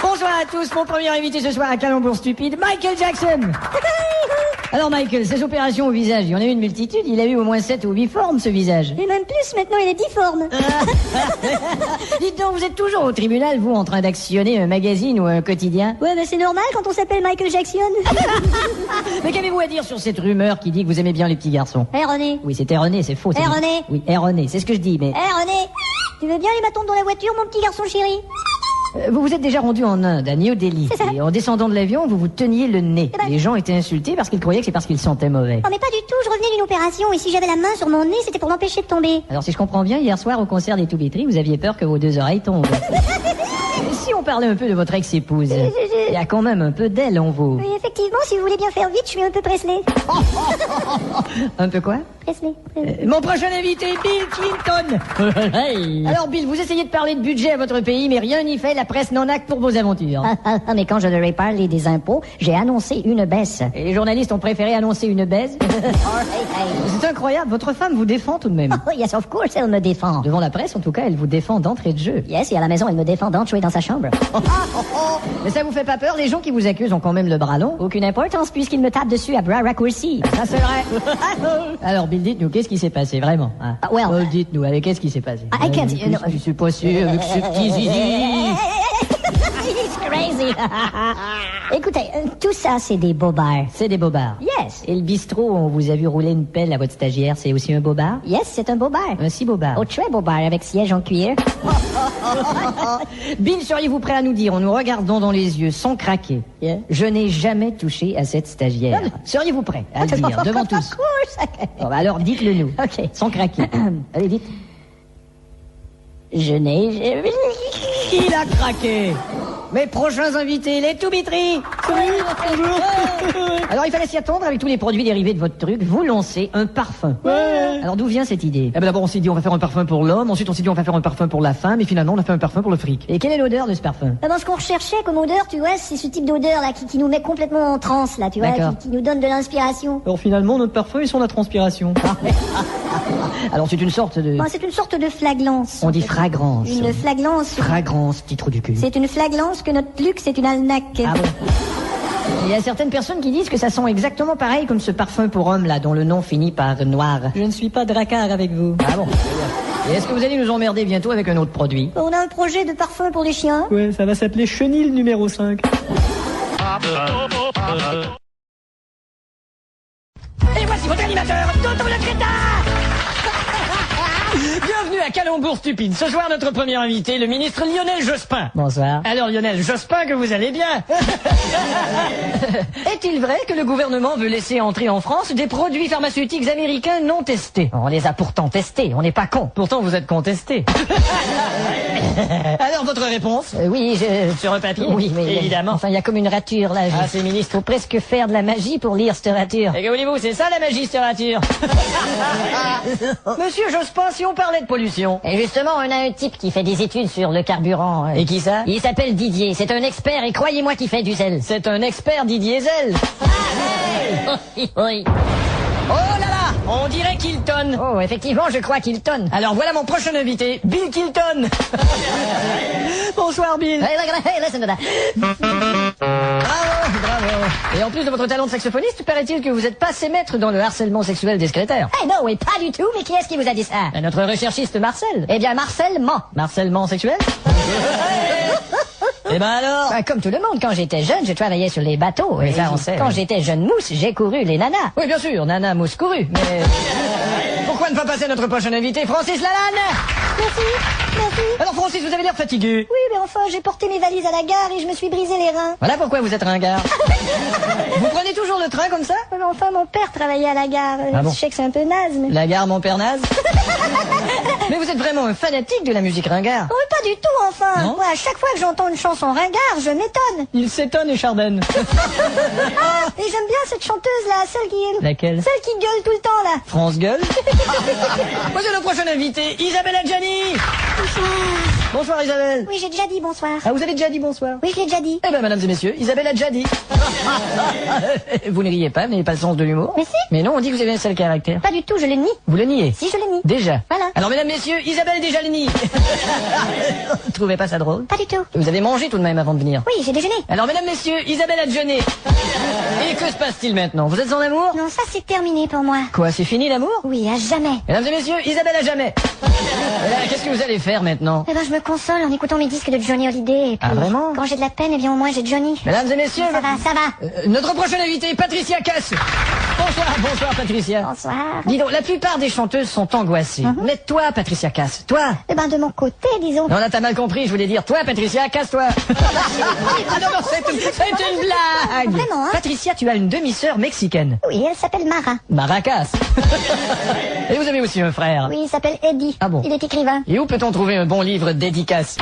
Bonsoir à tous, mon premier invité ce soir à Calembour Stupide, Michael Jackson. Alors Michael, ces opérations au visage, il y en a eu une multitude, il a eu au moins 7 ou 8 formes ce visage. Et même plus, maintenant il est difforme. Dites donc, vous êtes toujours au tribunal, vous, en train d'actionner un magazine ou un quotidien? Ouais, mais c'est normal quand on s'appelle Michael Jackson. Mais qu'avez-vous à dire sur cette rumeur qui dit que vous aimez bien les petits garçons? Hé René. Oui, c'est erroné, c'est faux. Erroné. Oui, erroné, c'est ce que je dis, mais... Hé René. Tu veux bien les bâtons dans la voiture, mon petit garçon chéri? Vous vous êtes déjà rendu en Inde, à New Delhi. Et en descendant de l'avion, vous vous teniez le nez. Les gens étaient insultés parce qu'ils croyaient que c'est parce qu'ils sentaient mauvais. Oh mais pas du tout, je revenais d'une opération et si j'avais la main sur mon nez, c'était pour m'empêcher de tomber. Alors si je comprends bien, hier soir au concert des Toubitry, vous aviez peur que vos 2 oreilles tombent. Et si on parlait un peu de votre ex-épouse, il y a quand même un peu d'elle en vous. Oui, effectivement, si vous voulez bien faire vite, je suis un peu Presley. Un peu quoi? Presley. Mon prochain invité, Bill Clinton. Alors Bill, vous essayez de parler de budget à votre pays, mais rien n'y fait, la presse n'en a que pour vos aventures. Mais quand je leur ai parlé des impôts, j'ai annoncé une baisse. Et les journalistes ont préféré annoncer une baisse. C'est incroyable, votre femme vous défend tout de même. Oh, yes, of course, elle me défend. Devant la presse, en tout cas, elle vous défend d'entrée de jeu. Yes, et à la maison, elle me défend d'entrer dans sa chambre. Mais ça vous fait pas peur? Les gens qui vous accusent ont quand même le bras long. Aucune importance puisqu'ils me tapent dessus à bras raccourcis. Ça c'est vrai. Alors Bill, dites-nous, qu'est-ce qui s'est passé vraiment? Dites-nous, allez, qu'est-ce qui s'est passé? I can't... Je suis pas sûr avec ce petit zizi. He's crazy. Écoutez, tout ça, c'est des bobards. C'est des bobards. Yes. Et le bistrot, on vous a vu rouler une pelle à votre stagiaire, c'est aussi un bobard? Yes, c'est un bobard. Un si bobard. Oh, très bobard, avec siège en cuir. Bill, seriez-vous prêt à nous dire, en nous regardant dans les yeux, sans craquer, je n'ai jamais touché à cette stagiaire? Seriez-vous prêt à le dire devant tous? Bon, bah alors dites-le nous. Ok. Sans craquer. Allez, dites. Je n'ai... Il a craqué. Mes prochains invités, les Toubitry. Alors il fallait s'y attendre avec tous les produits dérivés de votre truc. Vous lancez un parfum. Ouais. Alors d'où vient cette idée? Eh ben d'abord on s'est dit on va faire un parfum pour l'homme, ensuite on s'est dit on va faire un parfum pour la femme, et finalement on a fait un parfum pour le fric. Et quelle est l'odeur de ce parfum? Ce qu'on recherchait comme odeur, tu vois, c'est ce type d'odeur là qui nous met complètement en transe là, tu vois, qui nous donne de l'inspiration. Alors finalement notre parfum ils sont la transpiration. Alors c'est une sorte de... C'est une sorte de flagrance. On dit fragrance. Une flagrance. Fragrance, petit trou du cul. C'est une flagrance que notre luxe est une alnaque. Ah bon? Il y a certaines personnes qui disent que ça sent exactement pareil comme ce parfum pour homme là, dont le nom finit par noir. Je ne suis pas dracard avec vous. Ah bon? Et est-ce que vous allez nous emmerder bientôt avec un autre produit? On a un projet de parfum pour les chiens. Ouais, ça va s'appeler Chenille numéro 5. Et voici votre animateur, Toto le crétin. Bienvenue à Calembour Stupide. Ce soir, notre premier invité, le ministre Lionel Jospin. Bonsoir. Alors Lionel Jospin, que vous allez bien. Est-il vrai que le gouvernement veut laisser entrer en France des produits pharmaceutiques américains non testés? On les a pourtant testés, on n'est pas cons. Pourtant vous êtes contesté. Alors votre réponse? Oui, Sur un papier? Oui, mais... évidemment. Enfin, il y a comme une rature là. C'est ministre. Faut presque faire de la magie pour lire cette rature. Et que voulez-vous, c'est ça la magistrature. Monsieur Jospin, si on parlait de pollution. Et justement, on a un type qui fait des études sur le carburant. Et qui ça? Il s'appelle Didier, c'est un expert et croyez-moi qu'il fait du zèle. C'est un expert Didier Zell. Oui. Oh là là, on dirait Kilton. Oh, effectivement, je crois qu'il tonne. Alors voilà mon prochain invité, Bill Kilton. Bonsoir Bill. Hey, listen to that. Bravo. Et en plus de votre talent de saxophoniste, paraît-il que vous êtes passé maître dans le harcèlement sexuel des secrétaires. Hey, non, oui, pas du tout, mais qui est-ce qui vous a dit ça? Notre recherchiste Marcel. Eh bien, Marcel ment. Harcèlement sexuel? Eh ben alors? Comme tout le monde, quand j'étais jeune, je travaillais sur les bateaux. Oui, ça, on sait. Quand j'étais jeune mousse, j'ai couru les nanas. Oui, bien sûr, Nana Mousse couru, mais... Pourquoi ne pas passer notre prochain invité, Francis Lalanne? Merci. Alors Francis, vous avez l'air fatigué. Oui, mais enfin, j'ai porté mes valises à la gare et je me suis brisé les reins. Voilà pourquoi vous êtes ringard. Vous prenez toujours le train comme ça? Mais enfin, mon père travaillait à la gare. Ah bon? Je sais que c'est un peu naze, mais... La gare Montparnasse. Mais vous êtes vraiment un fanatique de la musique ringard. Oh, mais pas du tout, enfin. Non? Moi, à chaque fois que j'entends une chanson ringard, je m'étonne. Il s'étonne et chardonne. Et j'aime bien cette chanteuse-là, celle qui... Laquelle? Celle qui gueule tout le temps, là. France gueule. Voici le prochain invité, Isabelle Adjani. Bonsoir. Bonsoir Isabelle. Oui, j'ai déjà dit bonsoir. Ah, vous avez déjà dit bonsoir? Oui, je l'ai déjà dit. Eh ben, mesdames et messieurs, Isabelle a déjà dit. Vous ne riez pas, vous n'avez pas le sens de l'humour. Mais si. Mais non, on dit que vous avez un sale caractère. Pas du tout, je le nie. Vous le niez. Si, je le nie. Déjà. Voilà. Alors, mesdames, messieurs, Isabelle déjà le nie. Vous trouvez pas ça drôle? Pas du tout. Vous avez mangé tout de même avant de venir. Oui, j'ai déjeuné. Alors, mesdames, messieurs, Isabelle a déjeuné. Et que se passe-t-il maintenant? Vous êtes en amour? Non, ça c'est terminé pour moi. Quoi, c'est fini l'amour? Oui, à jamais. Mesdames et messieurs, Isabelle a jamais. Et là, qu'est-ce que vous allez faire maintenant? Eh ben, je me console en écoutant mes disques de Johnny Hallyday. Et puis, Ah, vraiment? quand j'ai de la peine, eh bien, au moins j'ai Johnny. Mesdames et messieurs, Ça va. notre prochaine invitée, Patricia Cass. Bonsoir Patricia. Bonsoir. Dis donc, la plupart des chanteuses sont angoissées. Mais toi, Patricia Cass, toi. Eh ben, de mon côté, disons. Non, là, t'as mal compris, je voulais dire, toi, Patricia, casse-toi. Ah non, c'est une blague. Vraiment, hein? Patricia, tu as une demi-sœur mexicaine. Oui, elle s'appelle Mara. Maracas. Et vous avez aussi un frère. Oui, il s'appelle Eddie. Ah bon? Il est écrivain. Et où peut-on trouver un bon livre dédicace?